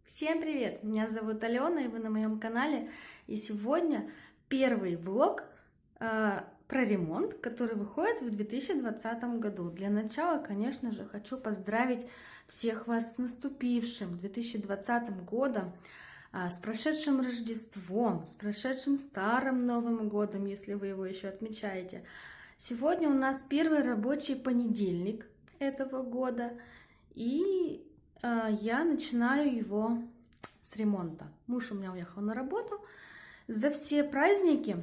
Всем привет! Меня зовут Алена, и вы на моем канале. И сегодня первый влог про ремонт, который выходит в 2020 году. Для начала, конечно же, хочу поздравить всех вас с наступившим 2020 годом, с прошедшим Рождеством, с прошедшим Старым Новым годом, если вы его еще отмечаете. Сегодня у нас первый рабочий понедельник этого года, и я начинаю его с ремонта. Муж у меня уехал на работу. За все праздники,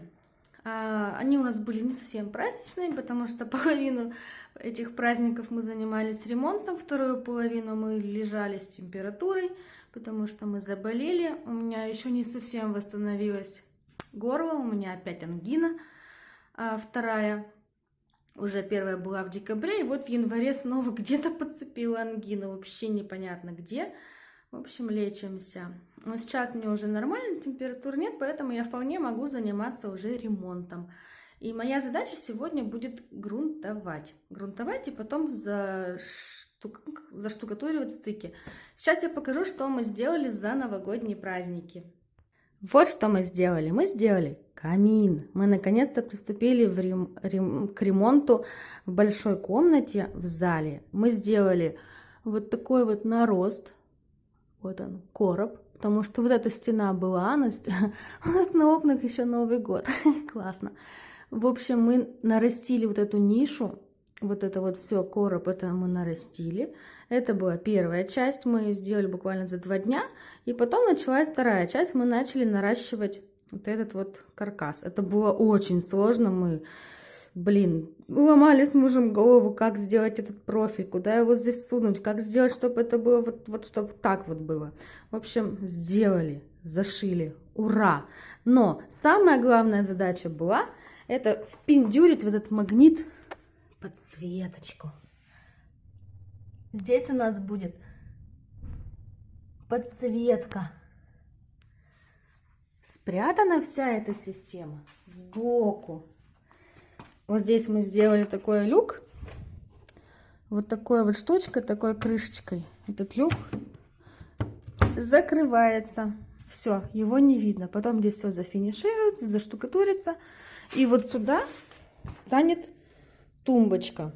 они у нас были не совсем праздничные, потому что половину этих праздников мы занимались ремонтом, вторую половину мы лежали с температурой, потому что мы заболели. У меня еще не совсем восстановилось горло, у меня опять ангина, вторая. Уже первая была в декабре, и вот в январе снова где-то подцепила ангину, вообще непонятно где. В общем, лечимся. Но сейчас мне уже нормально, температуры нет, поэтому я вполне могу заниматься уже ремонтом. И моя задача сегодня будет грунтовать. Грунтовать и потом заштукатуривать стыки. Сейчас я покажу, что мы сделали за новогодние праздники. Вот что мы сделали. Мы сделали камин. Мы наконец-то приступили к ремонту в большой комнате в зале. Мы сделали вот такой вот нарост. Вот он, короб. Потому что вот эта стена была, у нас на окнах еще Новый год. Классно. В общем, мы нарастили вот эту нишу. Вот это вот все, короб, это мы нарастили. Это была первая часть, мы ее сделали буквально за 2 дня. И потом началась вторая часть, мы начали наращивать вот этот вот каркас. Это было очень сложно, мы, ломали с мужем голову, как сделать этот профиль, куда его засунуть, как сделать, чтобы это было вот чтобы так вот было. В общем, сделали, зашили, ура! Но самая главная задача была, это впендюрить вот этот магнит, подсветочку. Здесь у нас будет подсветка. Спрятана вся эта система сбоку. Вот здесь мы сделали такой люк. Вот такой вот штучкой, такой крышечкой. Этот люк закрывается. Все, его не видно. Потом здесь все зафинишируется, заштукатурится. И вот сюда станет тумбочка.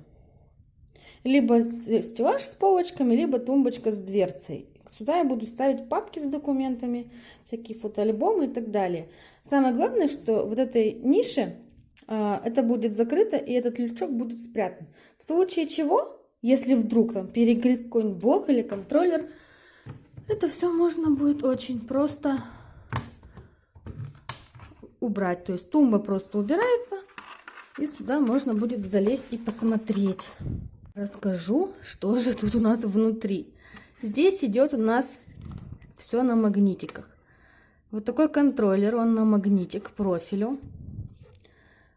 Либо стеллаж с полочками, либо тумбочка с дверцей. Сюда я буду ставить папки с документами, всякие фотоальбомы и так далее. Самое главное, что вот этой нише это будет закрыто, и этот лючок будет спрятан. В случае чего, если вдруг там перегрет какой-нибудь блок или контроллер, это все можно будет очень просто убрать. То есть тумба просто убирается, и сюда можно будет залезть и посмотреть. Расскажу, что же тут у нас внутри. Здесь идет у нас все на магнитиках. Вот такой контроллер, он на магните к профилю.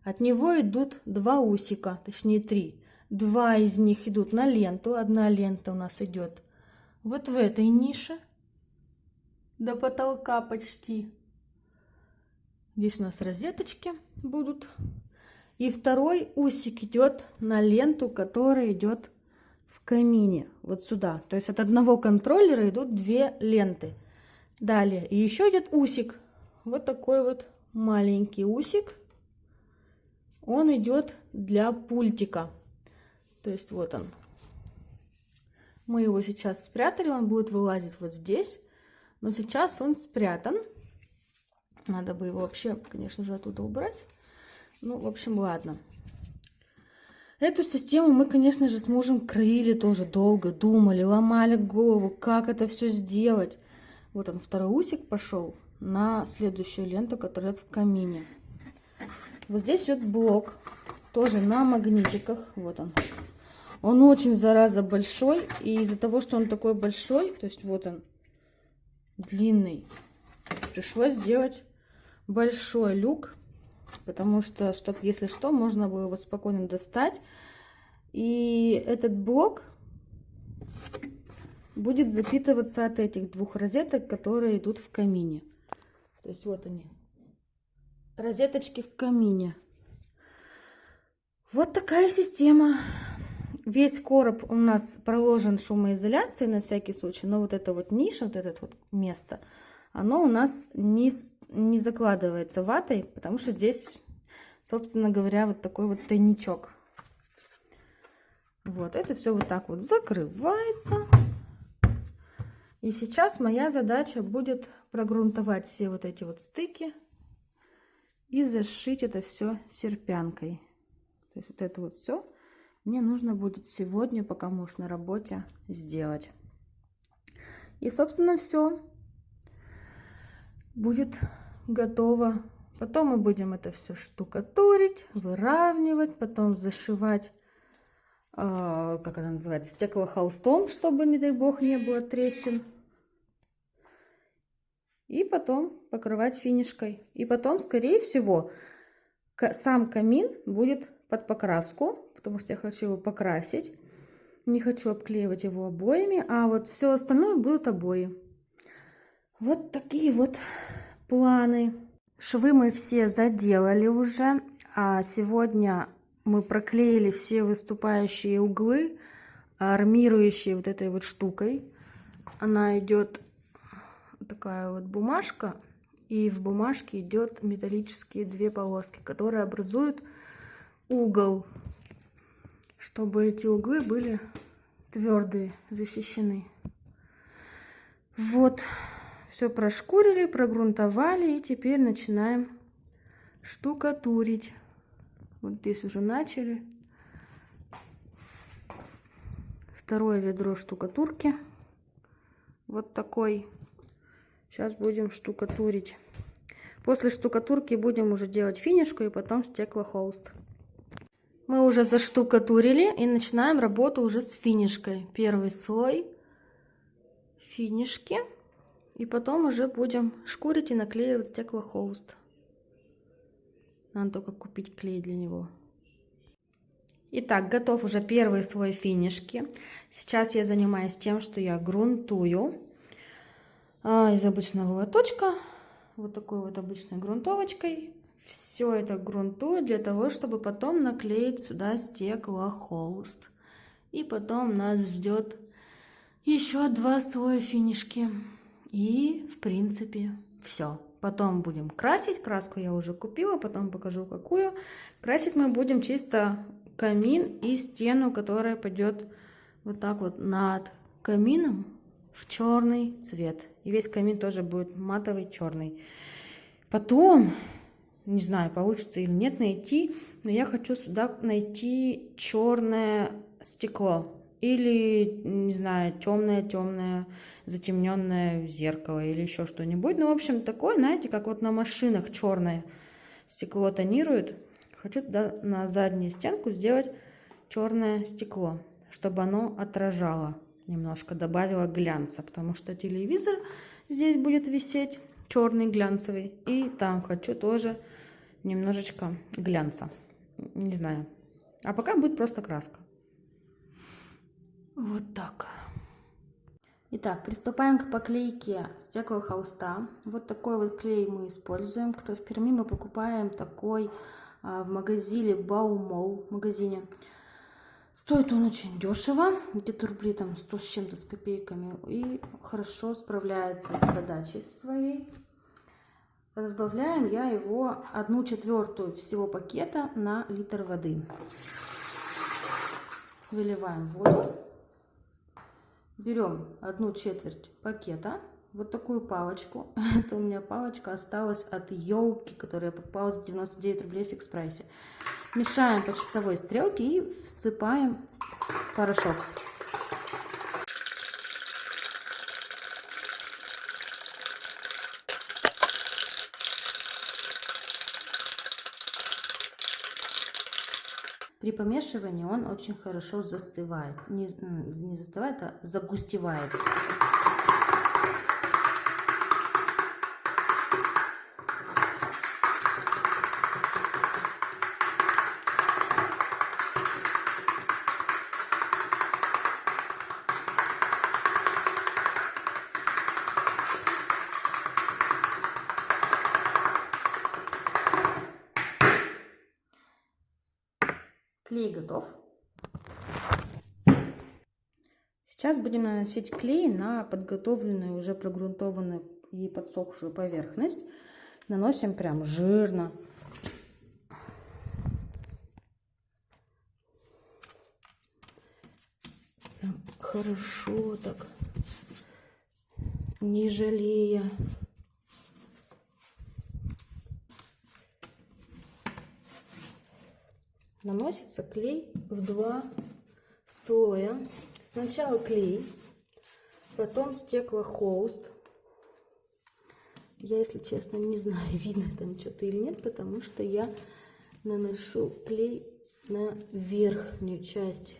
От него идут 2 усика, точнее 3. 2 из них идут на ленту. Одна лента у нас идет вот в этой нише, до потолка почти. Здесь у нас розеточки будут. И второй усик идет на ленту, которая идет в камине, вот сюда. То есть от одного контроллера идут 2 ленты. Далее, и еще идет усик. Вот такой вот маленький усик. Он идет для пультика. То есть вот он. Мы его сейчас спрятали, он будет вылазить вот здесь. Но сейчас он спрятан. Надо бы его вообще, конечно же, оттуда убрать. Ну, в общем, ладно. Эту систему мы, конечно же, с мужем крыли тоже долго, думали, ломали голову, как это все сделать. Вот он, второй усик пошел на следующую ленту, которая в камине. Вот здесь идет блок, тоже на магнитиках. Вот он. Он очень, зараза, большой. И из-за того, что он такой большой, то есть вот он, длинный, пришлось сделать большой люк. Потому что, чтобы, если что, можно было его спокойно достать. И этот блок будет запитываться от этих 2 розеток, которые идут в камине. То есть вот они, розеточки в камине. Вот такая система. Весь короб у нас проложен шумоизоляцией на всякий случай, но вот эта вот ниша, вот это вот место, оно у нас не закладывается ватой, потому что здесь, собственно говоря, вот такой вот тайничок. Вот, это все вот так вот закрывается. И сейчас моя задача будет прогрунтовать все вот эти вот стыки и зашить это все серпянкой. То есть вот это вот все мне нужно будет сегодня, пока муж на работе, сделать. И, собственно, все будет готово. Потом мы будем это все штукатурить, выравнивать, потом зашивать, как она называется, стеклохолстом, чтобы, не дай бог, не было трещин. И потом покрывать финишкой. И потом, скорее всего, сам камин будет под покраску, потому что я хочу его покрасить. Не хочу обклеивать его обоями, а вот все остальное будут обои. Вот такие вот планы. Швы мы все заделали уже. А сегодня мы проклеили все выступающие углы, армирующие вот этой вот штукой. Она идет такая вот бумажка, и в бумажке идет металлические две полоски, которые образуют угол, чтобы эти углы были твердые, защищены. Вот, все прошкурили, прогрунтовали, и теперь начинаем штукатурить. Вот здесь уже начали. Второе ведро штукатурки. Вот такой. Сейчас будем штукатурить. После штукатурки будем уже делать финишку и потом стеклохолст. Мы уже заштукатурили и начинаем работу уже с финишкой. Первый слой финишки. И потом уже будем шкурить и наклеивать стеклохолст. Надо только купить клей для него. Итак, готов уже первый слой финишки. Сейчас я занимаюсь тем, что я грунтую из обычного лоточка. Вот такой вот обычной грунтовочкой. Все это грунтую для того, чтобы потом наклеить сюда стеклохолст. И потом нас ждет еще 2 слоя финишки. И, в принципе, все. Потом будем красить. Краску я уже купила, потом покажу какую. Красить мы будем чисто камин и стену, которая пойдет вот так вот над камином в черный цвет. И весь камин тоже будет матовый черный. Потом, не знаю, получится или нет найти, но я хочу сюда найти черное стекло. Или, не знаю, темное затемненное зеркало или еще что-нибудь. Ну, в общем, такое, знаете, как вот на машинах черное стекло тонирует. Хочу туда на заднюю стенку сделать черное стекло, чтобы оно отражало немножко, добавило глянца, потому что телевизор здесь будет висеть черный глянцевый. И там хочу тоже немножечко глянца. Не знаю. А пока будет просто краска. Вот так. Итак, приступаем к поклейке стеклохолста. Вот такой вот клей мы используем. Кто в Перми, мы покупаем такой в магазине Баумол. Магазине. Стоит он очень дешево, где-то рублей там 100 с чем-то с копейками. И хорошо справляется с задачей своей. Разбавляем я его 1/4 всего пакета на литр воды. Выливаем воду. Берем 1/4 пакета, вот такую палочку. Это у меня палочка осталась от елки, которая попалась в 99 рублей в фикс-прайсе. Мешаем по часовой стрелке и всыпаем порошок. При помешивании он очень хорошо застывает. Не застывает, а загустевает. Клей готов. Сейчас будем наносить клей на подготовленную, уже прогрунтованную и подсохшую поверхность. Наносим прям жирно. Прям хорошо так, не жалея. Наносится клей в 2 слоя. Сначала клей, потом стеклохолст. Я, если честно, не знаю, видно там что-то или нет, потому что я наношу клей на верхнюю часть,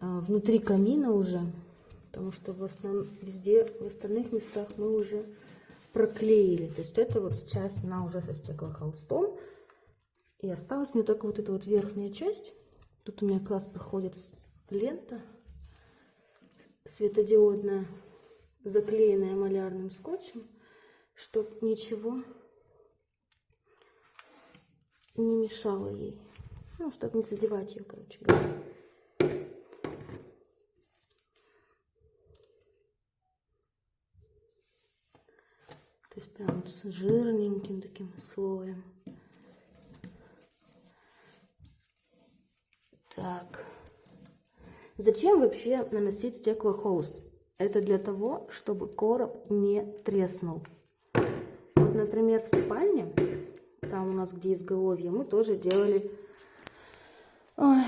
внутри камина уже, потому что в основном везде, в остальных местах мы уже проклеили. То есть это вот часть, она уже со стеклохолстом. И осталась мне только вот эта вот верхняя часть. Тут у меня как раз проходит лента светодиодная, заклеенная малярным скотчем, чтобы ничего не мешало ей. Ну, чтобы не задевать ее, короче говоря. То есть прям вот с жирненьким таким слоем. Так. Зачем вообще наносить стеклохолст? Это для того, чтобы короб не треснул. Вот, например, в спальне, там у нас где изголовье, мы тоже делали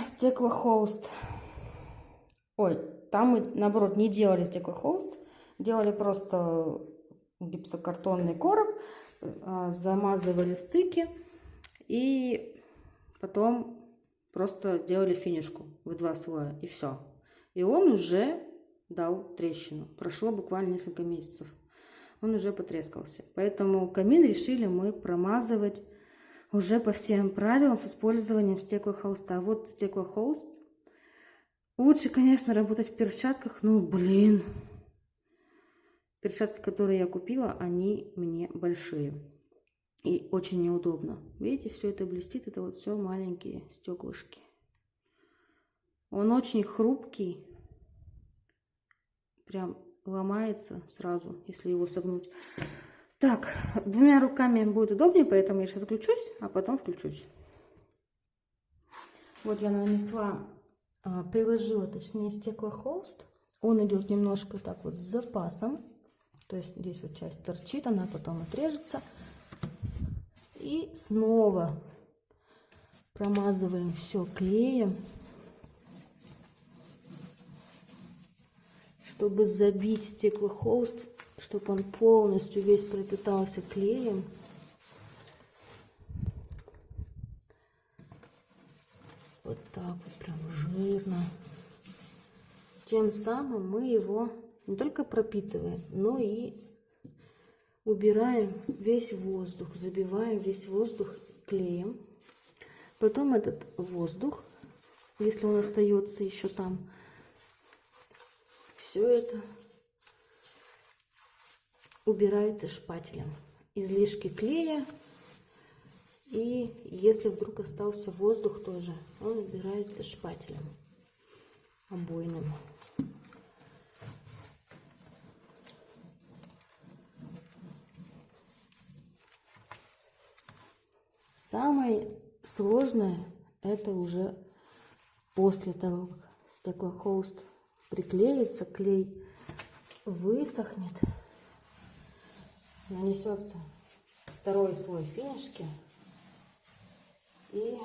стеклохолст. Ой, там мы, наоборот, не делали стеклохолст, делали просто гипсокартонный короб, замазывали стыки и потом просто делали финишку в 2 слоя, и все. И он уже дал трещину. Прошло буквально несколько месяцев. Он уже потрескался. Поэтому камин решили мы промазывать уже по всем правилам с использованием стеклохолста. А вот стеклохолст. Лучше, конечно, работать в перчатках. Ну, блин. Перчатки, которые я купила, они мне большие. И очень неудобно. Видите, все это блестит. Это вот все маленькие стеклышки. Он очень хрупкий. Прям ломается сразу, если его согнуть. Так, 2 руками будет удобнее, поэтому я сейчас отключусь, а потом включусь. Вот я нанесла, приложила, точнее, стеклохолст. Он идет немножко так вот с запасом. То есть здесь вот часть торчит, она потом отрежется. И снова промазываем все клеем, чтобы забить стеклохолст, чтобы он полностью весь пропитался клеем. Вот так вот прям жирно. Тем самым мы его не только пропитываем, но и убираем весь воздух, забиваем весь воздух клеем. Потом этот воздух, если он остается еще там, все это убирается шпателем. Излишки клея. И если вдруг остался воздух тоже, он убирается шпателем обойным. Самое сложное это уже после того, как стеклохолст приклеится, клей высохнет, нанесется 2-й слой финишки, и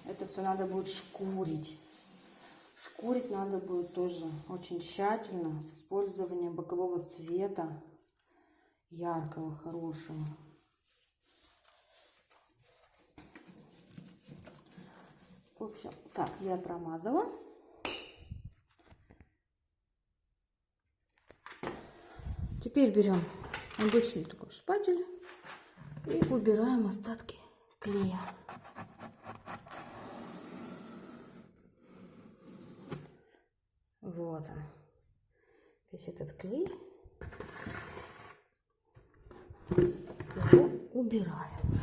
это все надо будет шкурить. Шкурить надо будет тоже очень тщательно, с использованием бокового света, яркого, хорошего. В общем, так, я промазала. Теперь берем обычный такой шпатель и убираем остатки клея. Вот он, весь этот клей. Его убираем.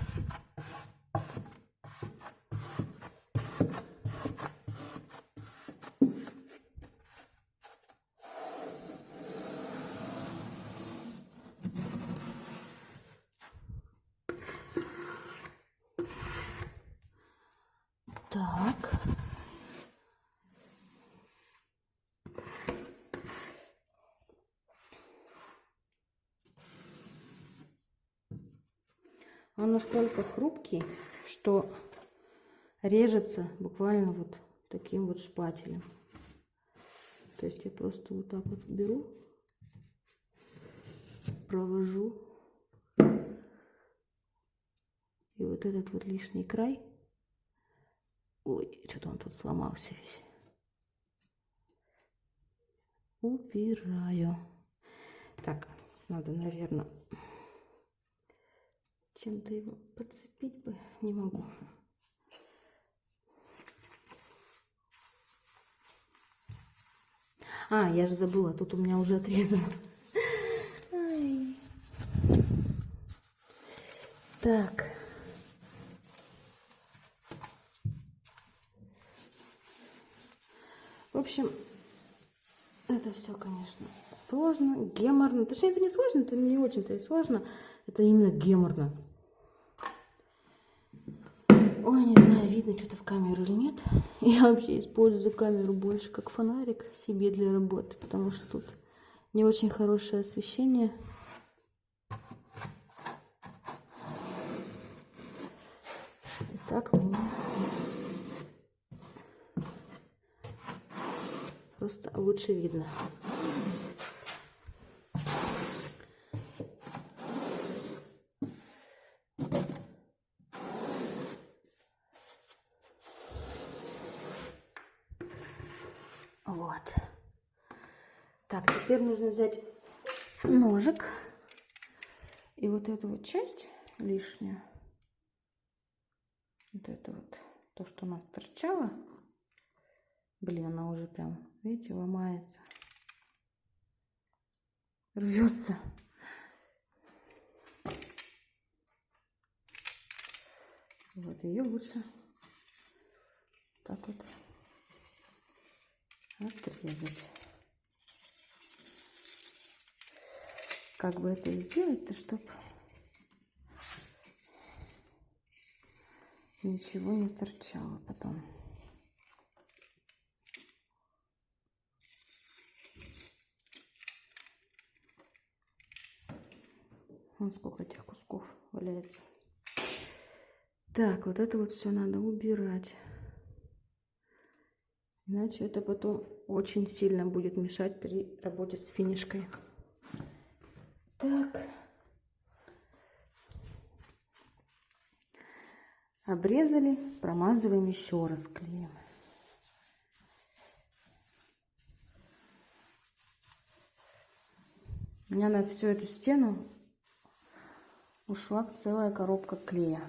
Он настолько хрупкий, что режется буквально вот таким вот шпателем. То есть я просто вот так вот беру, провожу. И вот этот вот лишний край. Ой, что-то он тут сломался весь. Убираю. Так, надо, наверное, чем-то его подцепить бы. Не могу. А, я же забыла, тут у меня уже отрезано. Ай. Так. В общем, это все, конечно, сложно, геморно. Точнее, это не сложно, это не очень-то и сложно. Это именно геморно. Ой, не знаю, видно что-то в камеру или нет. Я вообще использую камеру больше как фонарик себе для работы, потому что тут не очень хорошее освещение. И так мне просто лучше видно. Вот. Так, теперь нужно взять ножик и вот эту вот часть лишнюю, вот это вот, то, что у нас торчало, блин, она уже прям, видите, ломается, рвется. Вот ее лучше так вот отрезать. Как бы это сделать-то, чтобы ничего не торчало потом. Вон сколько этих кусков валяется. Так, вот это вот все надо убирать. Иначе это потом очень сильно будет мешать при работе с финишкой. Так. Обрезали, промазываем еще раз клеем. У меня на всю эту стену ушла целая коробка клея.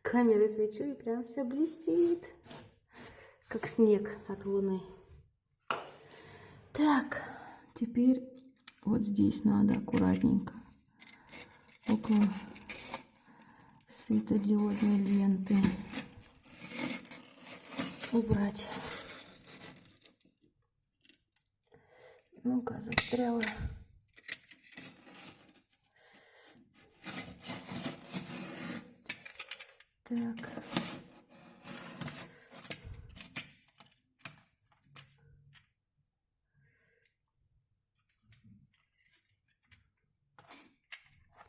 Камерой свечу и прям все блестит, как снег от луны. Так, теперь вот здесь надо аккуратненько около светодиодной ленты убрать. Ну-ка, застряла. Так.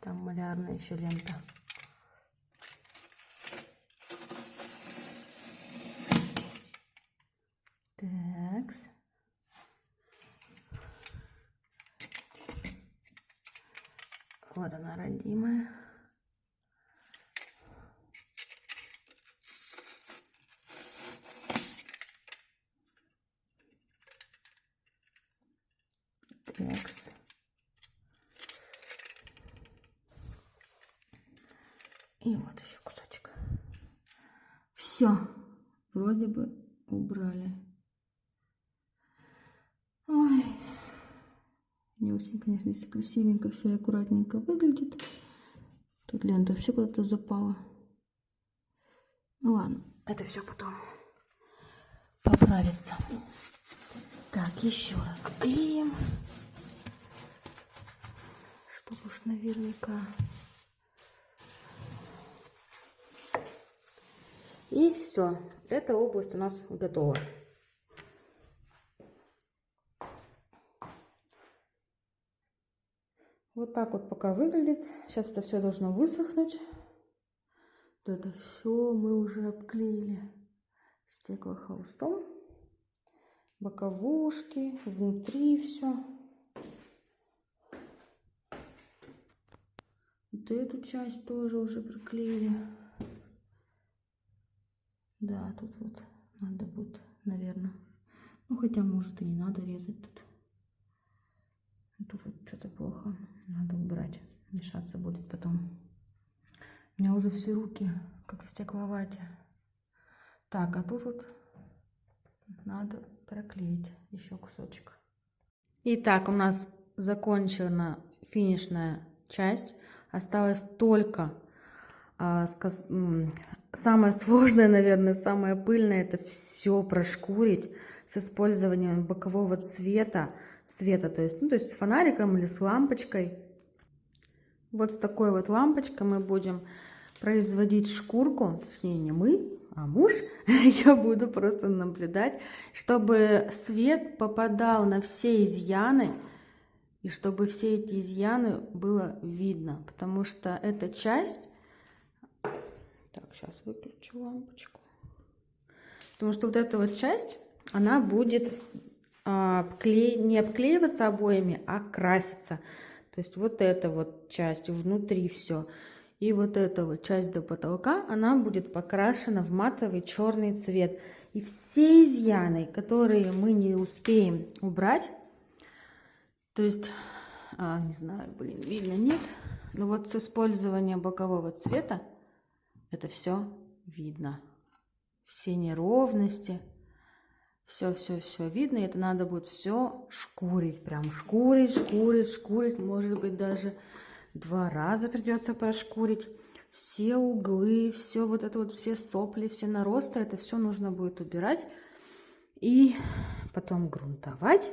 Там малярная еще лента. Так. Вот она, родимая. Такс. И вот еще кусочек. Все, вроде бы убрали. Ой, не очень, конечно, если красивенько все аккуратненько выглядит. Тут лента вообще куда-то запала. Ну ладно, это все потом поправится. Так, еще раз клеим, чтобы уж наверняка. И все, эта область у нас готова. Вот так вот пока выглядит. Сейчас это все должно высохнуть. Вот это все мы уже обклеили стеклохолстом. Боковушки, внутри все. Вот эту часть тоже уже приклеили. Да, тут вот надо будет, наверное. Ну, хотя, может, и не надо резать тут. Тут вот что-то плохо. Надо убрать. Мешаться будет потом. У меня уже все руки, как в стекловате. Так, а тут вот надо проклеить еще кусочек. Итак, у нас закончена финишная часть. Осталось только самое сложное, наверное, самое пыльное, это все прошкурить с использованием бокового цвета, то есть, то есть с фонариком или с лампочкой. Вот с такой вот лампочкой мы будем производить шкурку, точнее не мы, а муж. Я буду просто наблюдать, чтобы свет попадал на все изъяны, и чтобы все эти изъяны было видно, потому что эта часть... Так, сейчас выключу лампочку. Потому что вот эта вот часть, она будет не обклеиваться обоями, а краситься. То есть вот эта вот часть, внутри все. И вот эта вот часть до потолка, она будет покрашена в матовый черный цвет. И все изъяны, которые мы не успеем убрать, то есть, не знаю, блин, видно, нет, но вот с использованием бокового цвета это все видно. Все неровности, все видно. И это надо будет все шкурить, прям шкурить. Может быть, даже 2 раза придется прошкурить. Все углы, все вот это вот, все сопли, все наросты, это все нужно будет убирать. И потом грунтовать.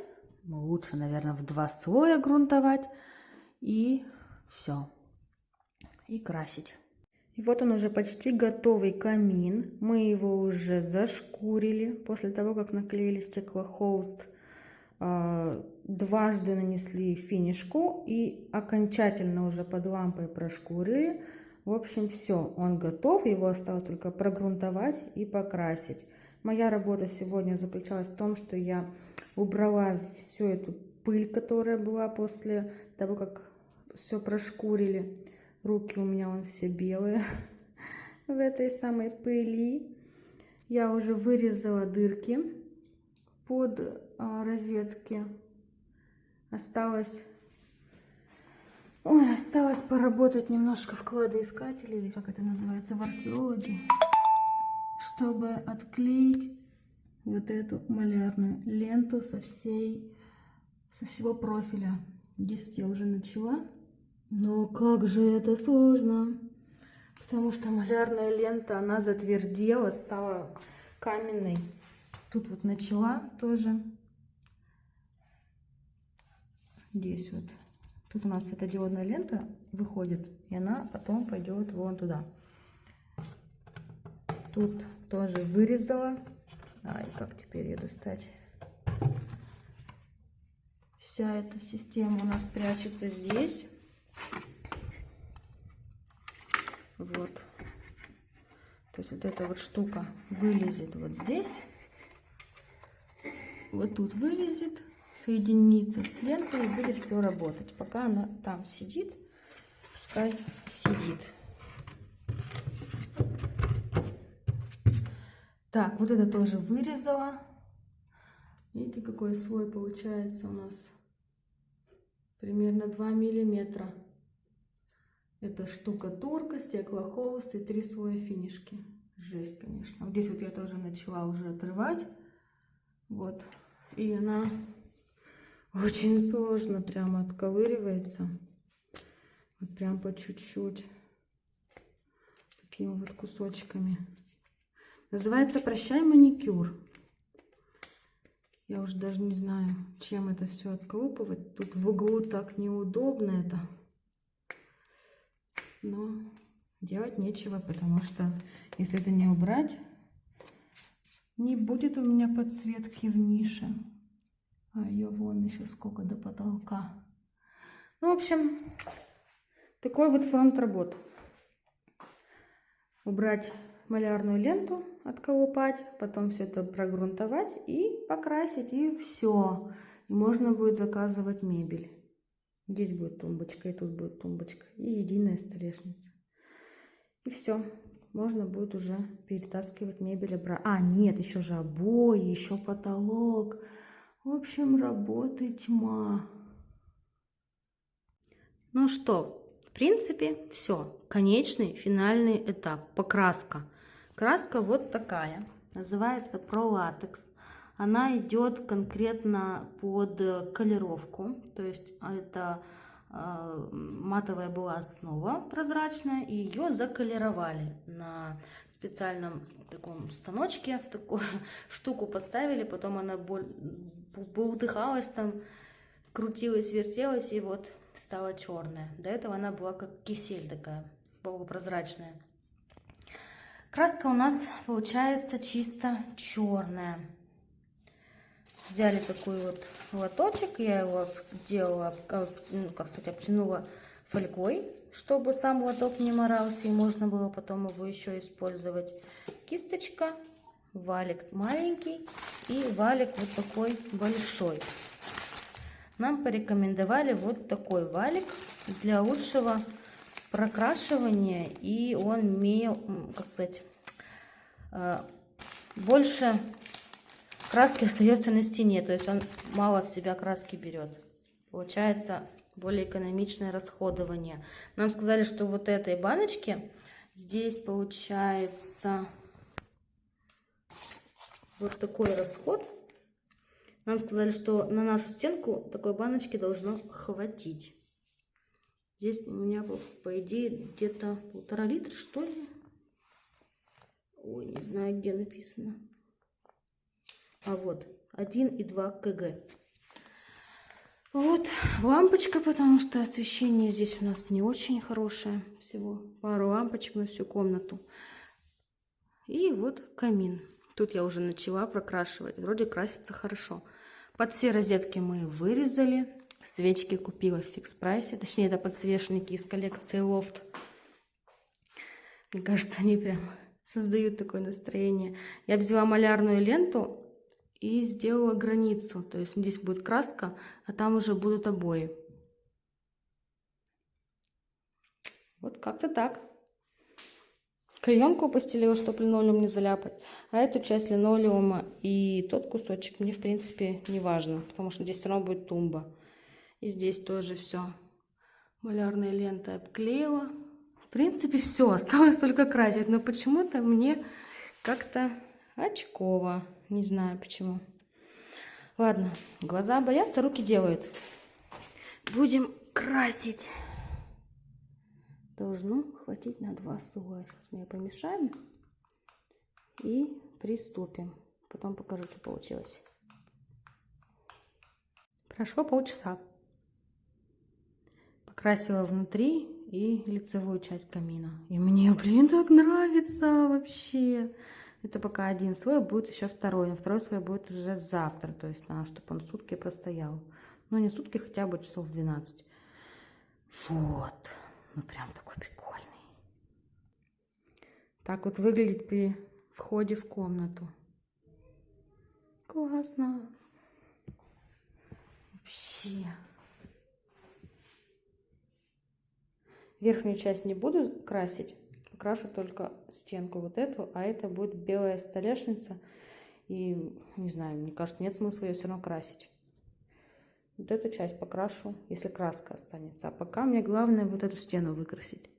Лучше, наверное, в 2 слоя грунтовать. И все. И красить. И вот он уже почти готовый камин. Мы его уже зашкурили после того, как наклеили стеклохолст. Дважды нанесли финишку и окончательно уже под лампой прошкурили. В общем, все, он готов. Его осталось только прогрунтовать и покрасить. Моя работа сегодня заключалась в том, что я убрала всю эту пыль, которая была после того, как все прошкурили. Руки у меня вон все белые в этой самой пыли. Я уже вырезала дырки под розетки. Осталось поработать немножко в кладоискателе, или как это называется, в археологии, чтобы отклеить вот эту малярную ленту со всего профиля. Здесь вот я уже начала. Но как же это сложно, потому что малярная лента, она затвердела, стала каменной. Тут вот начала тоже. Здесь вот. Тут у нас светодиодная лента выходит, и она потом пойдет вон туда. Тут тоже вырезала. Ай, как теперь ее достать? Вся эта система у нас прячется здесь. Вот. То есть вот эта вот штука вылезет вот здесь. Вот тут вылезет, соединится с лентой и будет все работать. Пока она там сидит, пускай сидит. Так, вот это тоже вырезала. Видите, какой слой получается у нас? Примерно 2 миллиметра. Это штукатурка, стеклохолст и 3 слоя финишки. Жесть, конечно. Вот здесь вот я тоже начала уже отрывать. Вот. И она очень сложно прямо отковыривается. Вот прям по чуть-чуть. Такими вот кусочками. Называется «Прощай, маникюр». Я уже даже не знаю, чем это все отколупывать. Тут в углу так неудобно это. Но делать нечего, потому что если это не убрать, Не будет у меня подсветки в нише. А ее вон еще сколько до потолка. Ну, в общем, такой вот фронт работ. Убрать малярную ленту, отколупать, потом все это прогрунтовать и покрасить, и все. И можно будет заказывать мебель. Здесь будет тумбочка, и тут будет тумбочка, и единая столешница. И все. Можно будет уже перетаскивать мебель обратно. А, нет, еще же обои, еще потолок. В общем, работы тьма. Ну что, в принципе, все. Конечный, финальный этап. Покраска. Краска вот такая. Называется ProLatex. Она идет конкретно под колеровку. То есть это матовая была основа прозрачная, и ее заколеровали на специальном таком станочке, в такую штуку поставили, потом она бултыхалась там, крутилась, вертелась, и вот стала черная. До этого она была как кисель такая, полупрозрачная. Краска у нас получается чисто черная. Взяли такой вот лоточек, я его делала, ну, как сказать, обтянула фольгой, чтобы сам лоток не морался, и можно было потом его еще использовать. Кисточка, валик маленький и валик вот такой большой. Нам порекомендовали вот такой валик для лучшего прокрашивания, и он имел, как сказать, больше краски остается на стене, то есть он мало в себя краски берет. Получается более экономичное расходование. Нам сказали, что вот этой баночке здесь получается вот такой расход. Нам сказали, что на нашу стенку такой баночки должно хватить. Здесь у меня, по идее, где-то 1,5 литра, что ли? Ой, не знаю, где написано. А вот 1,2 кг. Вот лампочка, потому что освещение здесь у нас не очень хорошее. Всего пару лампочек на всю комнату. И вот камин. Тут я уже начала прокрашивать. Вроде красится хорошо. Под все розетки мы вырезали. Свечки купила в фикс-прайсе. Точнее, это подсвечники из коллекции Loft. Мне кажется, они прям создают такое настроение. Я взяла малярную ленту и сделала границу. То есть здесь будет краска, а там уже будут обои. Вот как-то так. Клеенку постелила, чтобы линолеум не заляпать. А эту часть линолеума и тот кусочек мне, в принципе, не важно. Потому что здесь все равно будет тумба. И здесь тоже все малярной лентой обклеила. В принципе, все. Осталось только красить. Но почему-то мне как-то очково. Не знаю почему. Ладно, глаза боятся, руки делают. Будем красить. Должно хватить на 2 слоя. Сейчас мы ее помешаем и приступим. Потом покажу, что получилось. Прошло полчаса. Покрасила внутри и лицевую часть камина. И мне, блин, так нравится вообще. Это пока один слой, будет еще второй. Но второй слой будет уже завтра. То есть надо, чтобы он сутки простоял. Ну, не сутки, хотя бы часов 12. Вот. Ну, прям такой прикольный. Так вот выглядит при входе в комнату. Классно. Вообще. Верхнюю часть не буду красить. Покрашу только стенку вот эту. А это будет белая столешница. И, не знаю, мне кажется, нет смысла ее все равно красить. Вот эту часть покрашу, если краска останется. А пока мне главное вот эту стену выкрасить.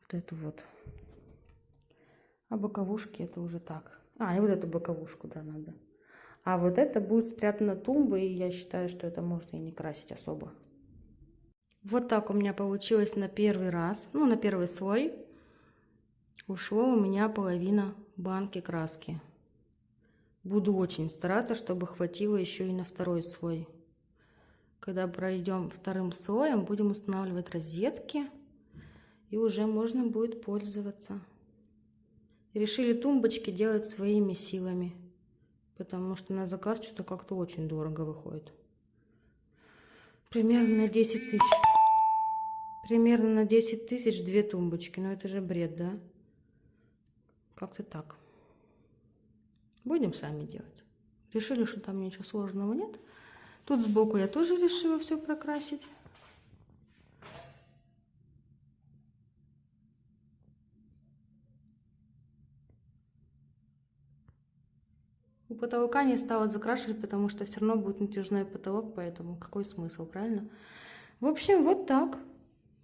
Вот эту вот. А боковушки это уже так. А, и вот эту боковушку, да, надо. А вот это будет спрятана тумба, и я считаю, что это можно и не красить особо. Вот так у меня получилось на первый раз. Ну, на первый слой. Ушло у меня половина банки краски. Буду очень стараться, чтобы хватило еще и на второй слой. Когда пройдем вторым слоем, будем устанавливать розетки. И уже можно будет пользоваться. Решили тумбочки делать своими силами. Потому что на заказ что-то как-то очень дорого выходит. Примерно на 10 тысяч. Примерно на 10 тысяч 2 тумбочки. Но это же бред, да? Как-то так. Будем сами делать. Решили, что там ничего сложного нет. Тут сбоку я тоже решила все прокрасить. У потолка не стала закрашивать, потому что все равно будет натяжной потолок, поэтому какой смысл, правильно? В общем, вот так.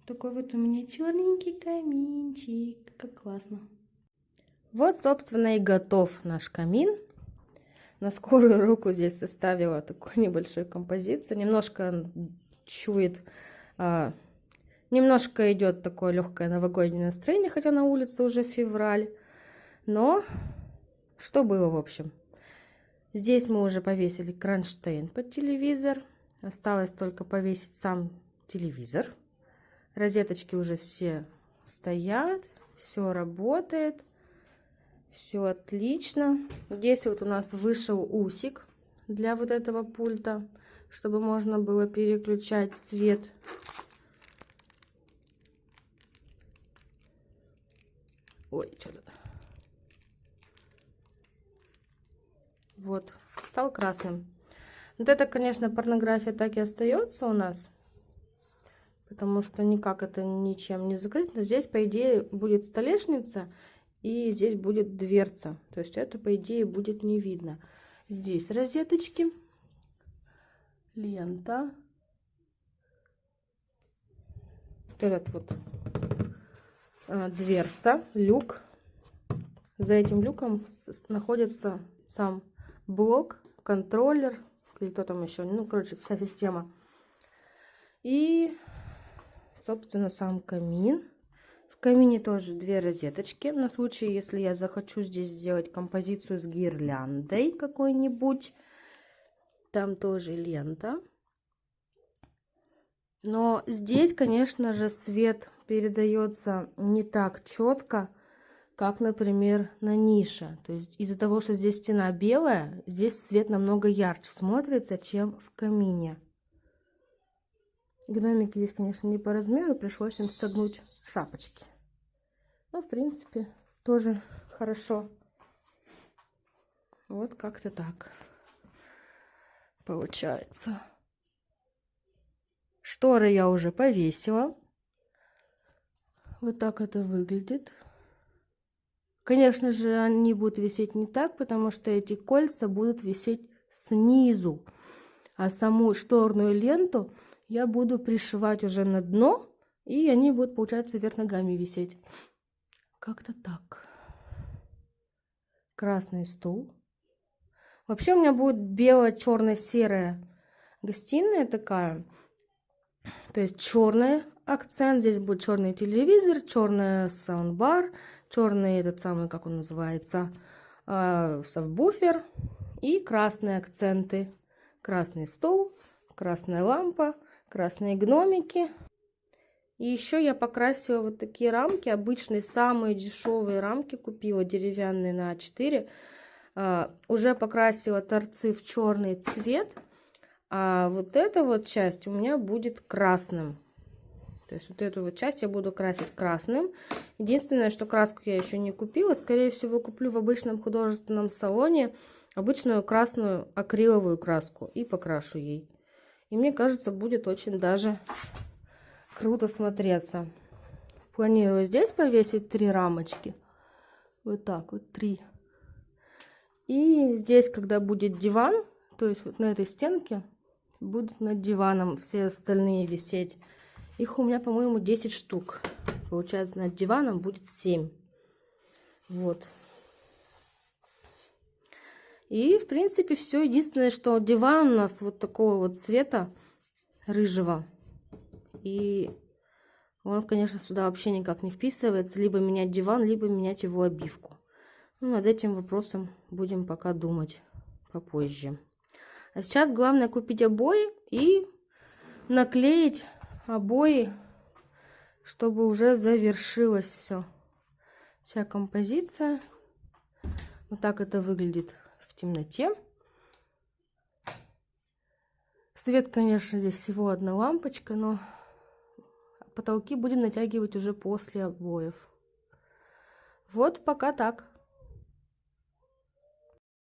Такой вот у меня черненький каминчик. Как классно. Вот, собственно, и готов наш камин. На скорую руку здесь составила такую небольшую композицию. Немножко чует, немножко идет такое легкое новогоднее настроение, хотя на улице уже февраль. Но что было, в общем? Здесь мы уже повесили кронштейн под телевизор. Осталось только повесить сам телевизор. Розеточки уже все стоят, все работает. Все отлично. Здесь вот у нас вышел усик для вот этого пульта, чтобы можно было переключать свет. Ой, что-то. Вот, стал красным. Вот это, конечно, порнография так и остается у нас, потому что никак это ничем не закрыть. Но здесь, по идее, будет столешница. И здесь будет дверца. То есть это, по идее, будет не видно. Здесь розеточки. Лента. Вот этот вот дверца, люк. За этим люком находится сам блок, контроллер. Или кто там еще. Ну, короче, вся система. И, собственно, сам камин. В камине тоже 2 розеточки, на случай, если я захочу здесь сделать композицию с гирляндой какой-нибудь. Там тоже лента. Но здесь, конечно же, свет передается не так четко, как, например, на нише. То есть из-за того, что здесь стена белая, здесь свет намного ярче смотрится, чем в камине. Гномики здесь, конечно, не по размеру, пришлось им согнуть шапочки. Ну, в принципе, тоже хорошо. Вот как-то так получается. Шторы я уже повесила. Вот так это выглядит. Конечно же, они будут висеть не так, потому что эти кольца будут висеть снизу. А саму шторную ленту я буду пришивать уже на дно, и они будут, получается, вверх ногами висеть. Как-то так. Красный стул. Вообще у меня будет бело-черно-серая гостиная такая. То есть черный акцент. Здесь будет черный телевизор, черный саундбар, черный этот самый, как он называется, сабвуфер. И красные акценты. Красный стол, красная лампа, красные гномики. И еще я покрасила вот такие рамки, обычные, самые дешевые рамки купила, деревянные на А4. Уже покрасила торцы в черный цвет, а вот эта вот часть у меня будет красным. То есть вот эту вот часть я буду красить красным. Единственное, что краску я еще не купила, скорее всего куплю в обычном художественном салоне обычную красную акриловую краску и покрашу ей. И мне кажется, будет очень даже круто смотреться. Планирую здесь повесить 3 рамочки. Вот так вот 3. И здесь, когда будет диван, то есть вот на этой стенке, будут над диваном все остальные висеть. Их у меня, по-моему, 10 штук. Получается, над диваном будет 7. Вот. И, в принципе, все. Единственное, что диван у нас вот такого вот цвета, рыжего. И он, конечно, сюда вообще никак не вписывается. Либо менять диван, либо менять его обивку. Ну, над этим вопросом будем пока думать попозже. А сейчас главное купить обои и наклеить обои, чтобы уже завершилось все. Вся композиция. Вот так это выглядит в темноте. Свет, конечно, здесь всего одна лампочка, но потолки будем натягивать уже после обоев. Вот пока так.